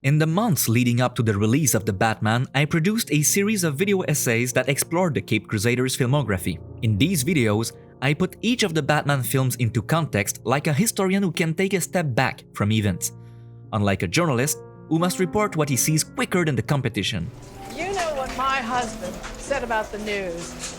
In the months leading up to the release of The Batman, I produced a series of video essays that explored the Caped Crusader's filmography. In these videos, I put each of the Batman films into context like a historian who can take a step back from events, unlike a journalist who must report what he sees quicker than the competition. You know what my husband said about the news.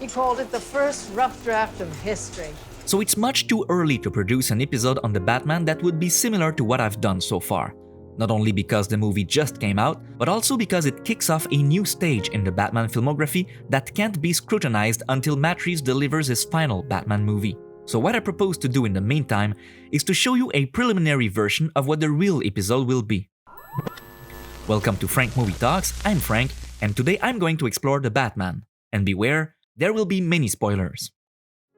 He called it the first rough draft of history. So it's much too early to produce an episode on The Batman that would be similar to what I've done so far. Not only because the movie just came out, but also because it kicks off a new stage in the Batman filmography that can't be scrutinized until Matt Reeves delivers his final Batman movie. So what I propose to do in the meantime is to show you a preliminary version of what the real episode will be. Welcome to Frank Movie Talks, I'm Frank, and today I'm going to explore the Batman. And beware, there will be many spoilers.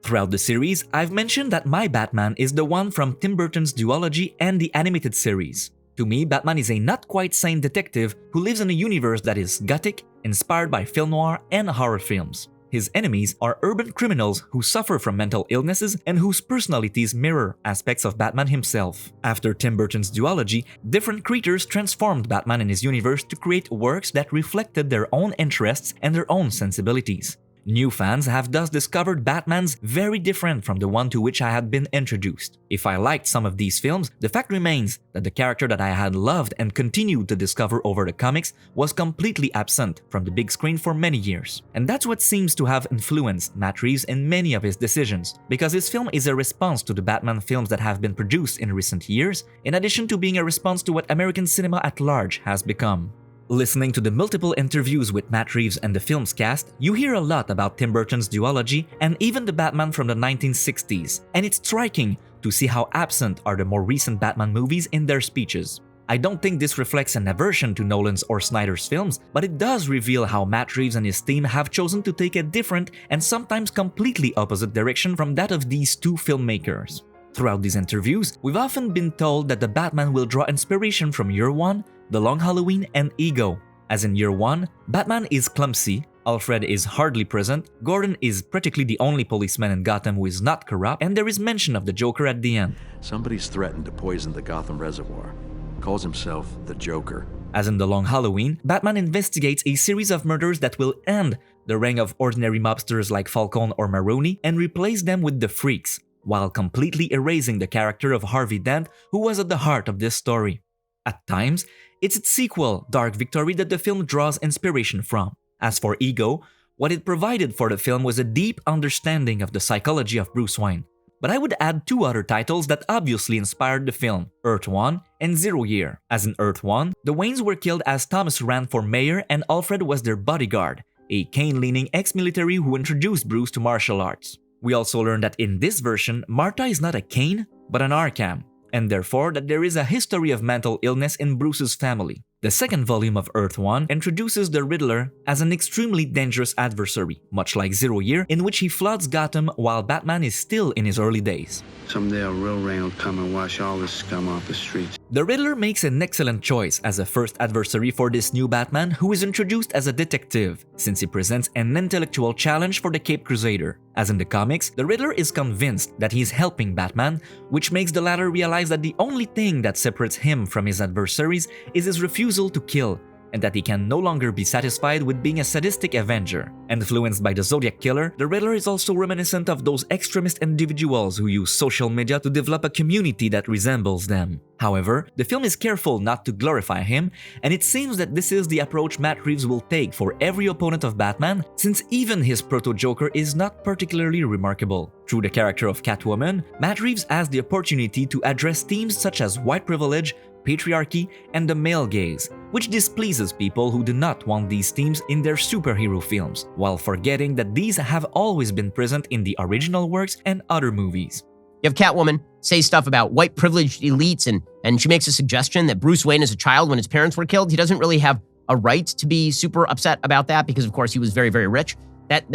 Throughout the series, I've mentioned that my Batman is the one from Tim Burton's duology and the animated series. To me, Batman is a not-quite-sane detective who lives in a universe that is gothic, inspired by film noir and horror films. His enemies are urban criminals who suffer from mental illnesses and whose personalities mirror aspects of Batman himself. After Tim Burton's duology, different creators transformed Batman in his universe to create works that reflected their own interests and their own sensibilities. New fans have thus discovered Batmans very different from the one to which I had been introduced. If I liked some of these films, the fact remains that the character that I had loved and continued to discover over the comics was completely absent from the big screen for many years. And that's what seems to have influenced Matt Reeves in many of his decisions, because his film is a response to the Batman films that have been produced in recent years, in addition to being a response to what American cinema at large has become. Listening to the multiple interviews with Matt Reeves and the film's cast, you hear a lot about Tim Burton's duology and even the Batman from the 1960s, and it's striking to see how absent are the more recent Batman movies in their speeches. I don't think this reflects an aversion to Nolan's or Snyder's films, but it does reveal how Matt Reeves and his team have chosen to take a different and sometimes completely opposite direction from that of these two filmmakers. Throughout these interviews, we've often been told that the Batman will draw inspiration from Year One, The Long Halloween, and Ego. As in Year One, Batman is clumsy, Alfred is hardly present, Gordon is practically the only policeman in Gotham who is not corrupt, and there is mention of the Joker at the end. Somebody's threatened to poison the Gotham reservoir. Calls himself the Joker. As in The Long Halloween, Batman investigates a series of murders that will end the reign of ordinary mobsters like Falcone or Maroni and replace them with the Freaks, while completely erasing the character of Harvey Dent, who was at the heart of this story. At times, it's its sequel, Dark Victory, that the film draws inspiration from. As for Ego, what it provided for the film was a deep understanding of the psychology of Bruce Wayne. But I would add two other titles that obviously inspired the film, Earth One and Zero Year. As in Earth One, the Waynes were killed as Thomas ran for mayor and Alfred was their bodyguard, a Kane-leaning ex-military who introduced Bruce to martial arts. We also learned that in this version, Martha is not a Kane, but an Arkham, and therefore that there is a history of mental illness in Bruce's family. The second volume of Earth One introduces the Riddler as an extremely dangerous adversary, much like Zero Year, in which he floods Gotham while Batman is still in his early days. Someday a real rain will come and wash all this scum off the streets. The Riddler makes an excellent choice as a first adversary for this new Batman, who is introduced as a detective, since he presents an intellectual challenge for the Caped Crusader. As in the comics, the Riddler is convinced that he's helping Batman, which makes the latter realize that the only thing that separates him from his adversaries is his refusal to kill, and that he can no longer be satisfied with being a sadistic avenger. Influenced by the Zodiac Killer, the Riddler is also reminiscent of those extremist individuals who use social media to develop a community that resembles them. However, the film is careful not to glorify him, and it seems that this is the approach Matt Reeves will take for every opponent of Batman, since even his proto-Joker is not particularly remarkable. Through the character of Catwoman, Matt Reeves has the opportunity to address themes such as white privilege, patriarchy, and the male gaze, which displeases people who do not want these themes in their superhero films, while forgetting that these have always been present in the original works and other movies. You have Catwoman say stuff about white privileged elites, and she makes a suggestion that Bruce Wayne as a child, when his parents were killed, he doesn't really have a right to be super upset about that because, of course, he was very, very rich. That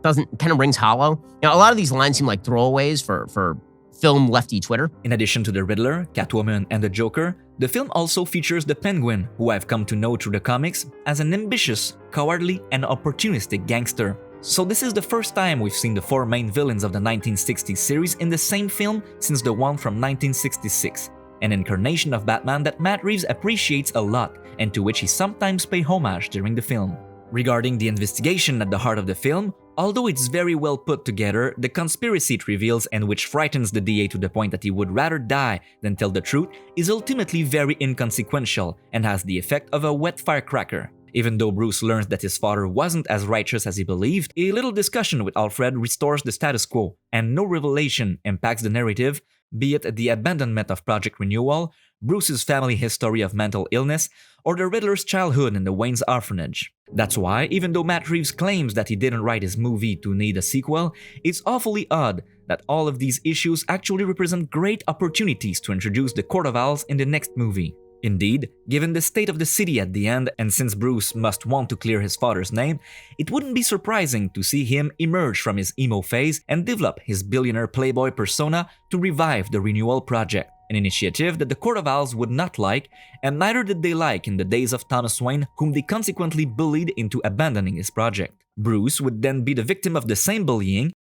doesn't, kind of rings hollow. Now, a lot of these lines seem like throwaways for film lefty Twitter. In addition to the Riddler, Catwoman, and the Joker, the film also features the Penguin, who I've come to know through the comics as an ambitious, cowardly, and opportunistic gangster. So this is the first time we've seen the four main villains of the 1960s series in the same film since the one from 1966. an incarnation of Batman that Matt Reeves appreciates a lot and to which he sometimes pays homage during the film. Regarding the investigation at the heart of the film, although it's very well put together, the conspiracy it reveals and which frightens the DA to the point that he would rather die than tell the truth is ultimately very inconsequential and has the effect of a wet firecracker. Even though Bruce learns that his father wasn't as righteous as he believed, a little discussion with Alfred restores the status quo, and no revelation impacts the narrative, be it the abandonment of Project Renewal, Bruce's family history of mental illness, or the Riddler's childhood in the Wayne's orphanage. That's why, even though Matt Reeves claims that he didn't write his movie to need a sequel, it's awfully odd that all of these issues actually represent great opportunities to introduce the Court of Owls in the next movie. Indeed, given the state of the city at the end, and since Bruce must want to clear his father's name, it wouldn't be surprising to see him emerge from his emo phase and develop his billionaire playboy persona to revive the Renewal Project, an initiative that the Court of Owls would not like, and neither did they like in the days of Thomas Wayne, whom they consequently bullied into abandoning his project. Bruce would then be the victim of the same bullying,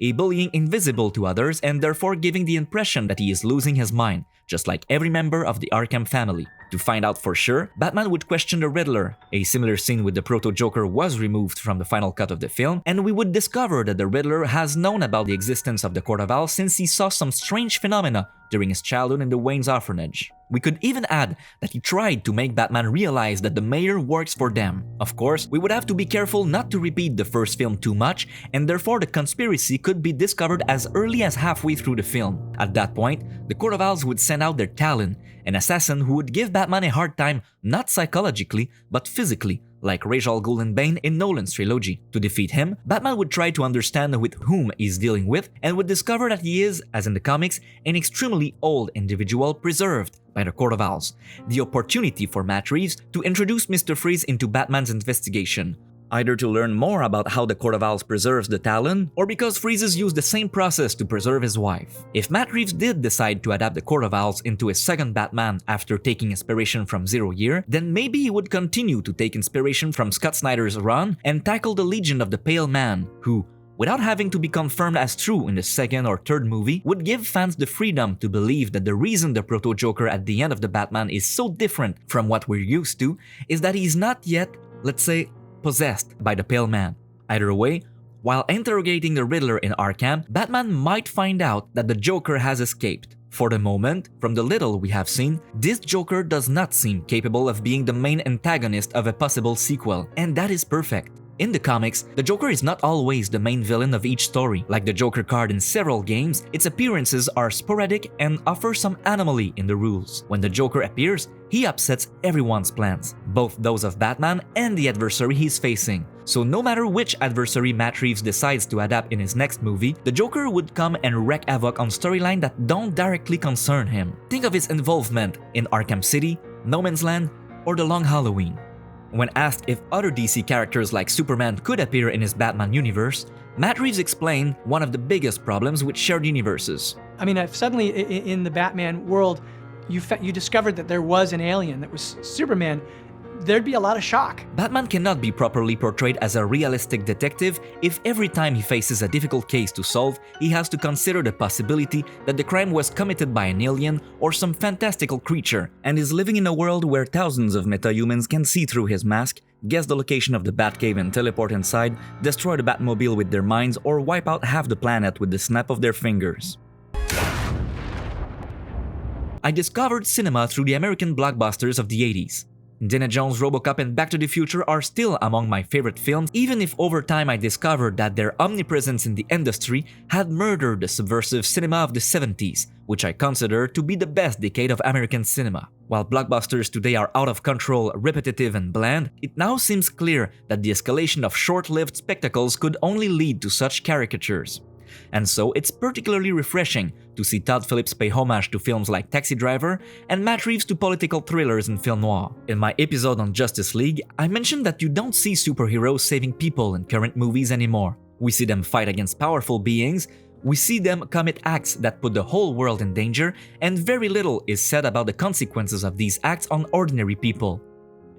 a bullying invisible to others and therefore giving the impression that he is losing his mind, just like every member of the Arkham family. To find out for sure, Batman would question the Riddler. A similar scene with the Proto-Joker was removed from the final cut of the film, and we would discover that the Riddler has known about the existence of the Court of Owls since he saw some strange phenomena during his childhood in the Wayne's orphanage. We could even add that he tried to make Batman realize that the mayor works for them. Of course, we would have to be careful not to repeat the first film too much, and therefore the conspiracy could be discovered as early as halfway through the film. At that point, the Court of Owls would send out their Talon, an assassin who would give Batman a hard time not psychologically, but physically, like Ra's al Ghul and Bane in Nolan's trilogy. To defeat him, Batman would try to understand with whom he's dealing with and would discover that he is, as in the comics, an extremely old individual preserved by the Court of Owls. The opportunity for Matt Reeves to introduce Mr. Freeze into Batman's investigation, either to learn more about how the Court of Owls preserves the Talon, or because Freezes used the same process to preserve his wife. If Matt Reeves did decide to adapt the Court of Owls into a second Batman after taking inspiration from Zero Year, then maybe he would continue to take inspiration from Scott Snyder's run and tackle the Legion of the Pale Man, who, without having to be confirmed as true in the second or third movie, would give fans the freedom to believe that the reason the Proto-Joker at the end of the Batman is so different from what we're used to is that he's not yet, let's say, possessed by the Pale Man. Either way, while interrogating the Riddler in Arkham, Batman might find out that the Joker has escaped. For the moment, from the little we have seen, this Joker does not seem capable of being the main antagonist of a possible sequel, and that is perfect. In the comics, the Joker is not always the main villain of each story. Like the Joker card in several games, its appearances are sporadic and offer some anomaly in the rules. When the Joker appears, he upsets everyone's plans, both those of Batman and the adversary he's facing. So no matter which adversary Matt Reeves decides to adapt in his next movie, the Joker would come and wreak havoc on storylines that don't directly concern him. Think of his involvement in Arkham City, No Man's Land, or The Long Halloween. When asked if other DC characters like Superman could appear in his Batman universe, Matt Reeves explained one of the biggest problems with shared universes. I mean, if suddenly in the Batman world, you discovered that there was an alien that was Superman, there'd be a lot of shock. Batman cannot be properly portrayed as a realistic detective if every time he faces a difficult case to solve, he has to consider the possibility that the crime was committed by an alien or some fantastical creature, and is living in a world where thousands of metahumans can see through his mask, guess the location of the Batcave and teleport inside, destroy the Batmobile with their minds, or wipe out half the planet with the snap of their fingers. I discovered cinema through the American blockbusters of the 80s. Indiana Jones, RoboCop, and Back to the Future are still among my favorite films, even if over time I discovered that their omnipresence in the industry had murdered the subversive cinema of the 70s, which I consider to be the best decade of American cinema. While blockbusters today are out of control, repetitive, and bland, it now seems clear that the escalation of short-lived spectacles could only lead to such caricatures. And so it's particularly refreshing to see Todd Phillips pay homage to films like Taxi Driver and Matt Reeves to political thrillers and film noir. In my episode on Justice League, I mentioned that you don't see superheroes saving people in current movies anymore. We see them fight against powerful beings, we see them commit acts that put the whole world in danger, and very little is said about the consequences of these acts on ordinary people.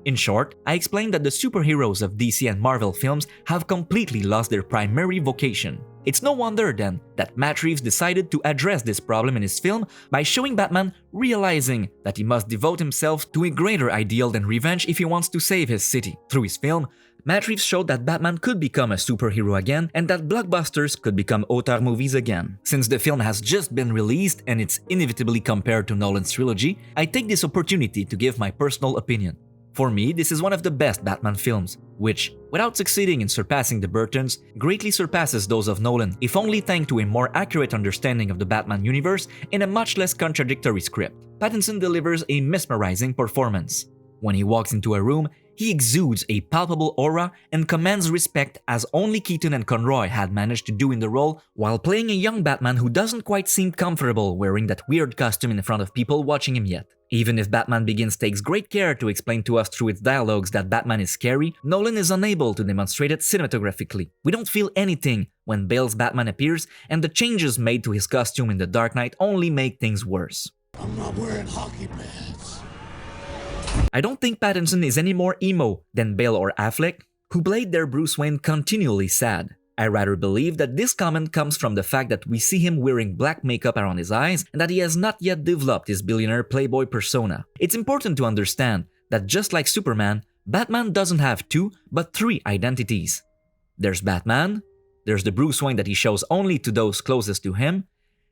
In short, I explained that the superheroes of DC and Marvel films have completely lost their primary vocation. It's no wonder then that Matt Reeves decided to address this problem in his film by showing Batman realizing that he must devote himself to a greater ideal than revenge if he wants to save his city. Through his film, Matt Reeves showed that Batman could become a superhero again and that blockbusters could become auteur movies again. Since the film has just been released and it's inevitably compared to Nolan's trilogy, I take this opportunity to give my personal opinion. For me, this is one of the best Batman films, which, without succeeding in surpassing the Burtons, greatly surpasses those of Nolan, if only thanks to a more accurate understanding of the Batman universe and a much less contradictory script. Pattinson delivers a mesmerizing performance. When he walks into a room, he exudes a palpable aura and commands respect as only Keaton and Conroy had managed to do in the role, while playing a young Batman who doesn't quite seem comfortable wearing that weird costume in front of people watching him yet. Even if Batman Begins takes great care to explain to us through its dialogues that Batman is scary, Nolan is unable to demonstrate it cinematographically. We don't feel anything when Bale's Batman appears, and the changes made to his costume in The Dark Knight only make things worse. I'm not wearing hockey pads. I don't think Pattinson is any more emo than Bale or Affleck, who played their Bruce Wayne continually sad. I rather believe that this comment comes from the fact that we see him wearing black makeup around his eyes and that he has not yet developed his billionaire playboy persona. It's important to understand that just like Superman, Batman doesn't have two, but three identities. There's Batman, there's the Bruce Wayne that he shows only to those closest to him,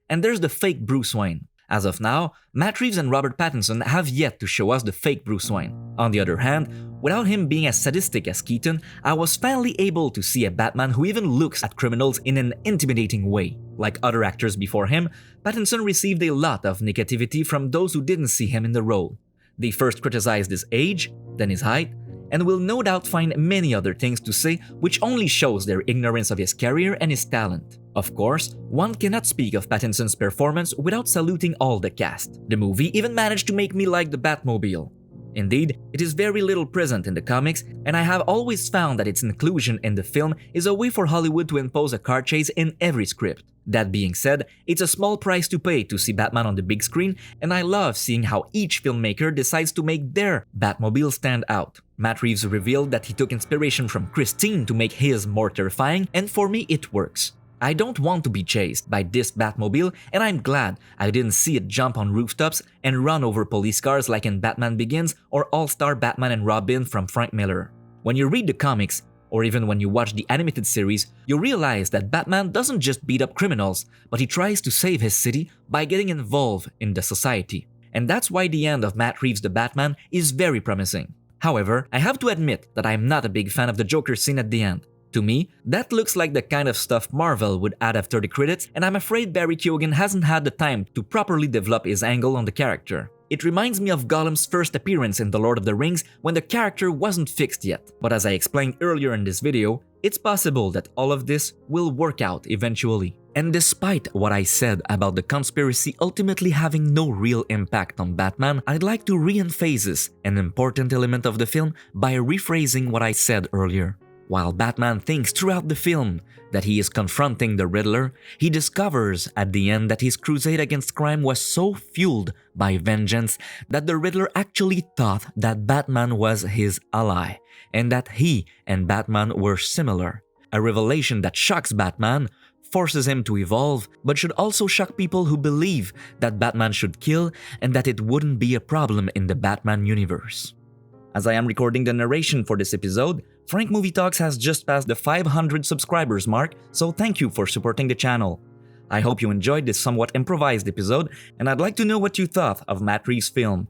and there's the fake Bruce Wayne. As of now, Matt Reeves and Robert Pattinson have yet to show us the fake Bruce Wayne. On the other hand, without him being as sadistic as Keaton, I was finally able to see a Batman who even looks at criminals in an intimidating way. Like other actors before him, Pattinson received a lot of negativity from those who didn't see him in the role. They first criticized his age, then his height, and will no doubt find many other things to say which only shows their ignorance of his career and his talent. Of course, one cannot speak of Pattinson's performance without saluting all the cast. The movie even managed to make me like the Batmobile. Indeed, it is very little present in the comics, and I have always found that its inclusion in the film is a way for Hollywood to impose a car chase in every script. That being said, it's a small price to pay to see Batman on the big screen, and I love seeing how each filmmaker decides to make their Batmobile stand out. Matt Reeves revealed that he took inspiration from Christine to make his more terrifying, and for me it works. I don't want to be chased by this Batmobile, and I'm glad I didn't see it jump on rooftops and run over police cars like in Batman Begins or All-Star Batman and Robin from Frank Miller. When you read the comics, or even when you watch the animated series, you realize that Batman doesn't just beat up criminals, but he tries to save his city by getting involved in the society. And that's why the end of Matt Reeves' The Batman is very promising. However, I have to admit that I'm not a big fan of the Joker scene at the end. To me, that looks like the kind of stuff Marvel would add after the credits, and I'm afraid Barry Keoghan hasn't had the time to properly develop his angle on the character. It reminds me of Gollum's first appearance in The Lord of the Rings when the character wasn't fixed yet. But as I explained earlier in this video, it's possible that all of this will work out eventually. And despite what I said about the conspiracy ultimately having no real impact on Batman, I'd like to re-emphasize an important element of the film by rephrasing what I said earlier. While Batman thinks throughout the film that he is confronting the Riddler, he discovers at the end that his crusade against crime was so fueled by vengeance that the Riddler actually thought that Batman was his ally, and that he and Batman were similar. A revelation that shocks Batman, forces him to evolve, but should also shock people who believe that Batman should kill and that it wouldn't be a problem in the Batman universe. As I am recording the narration for this episode, Frank Movie Talks has just passed the 500 subscribers mark, so thank you for supporting the channel. I hope you enjoyed this somewhat improvised episode, and I'd like to know what you thought of Matt Reeves' film.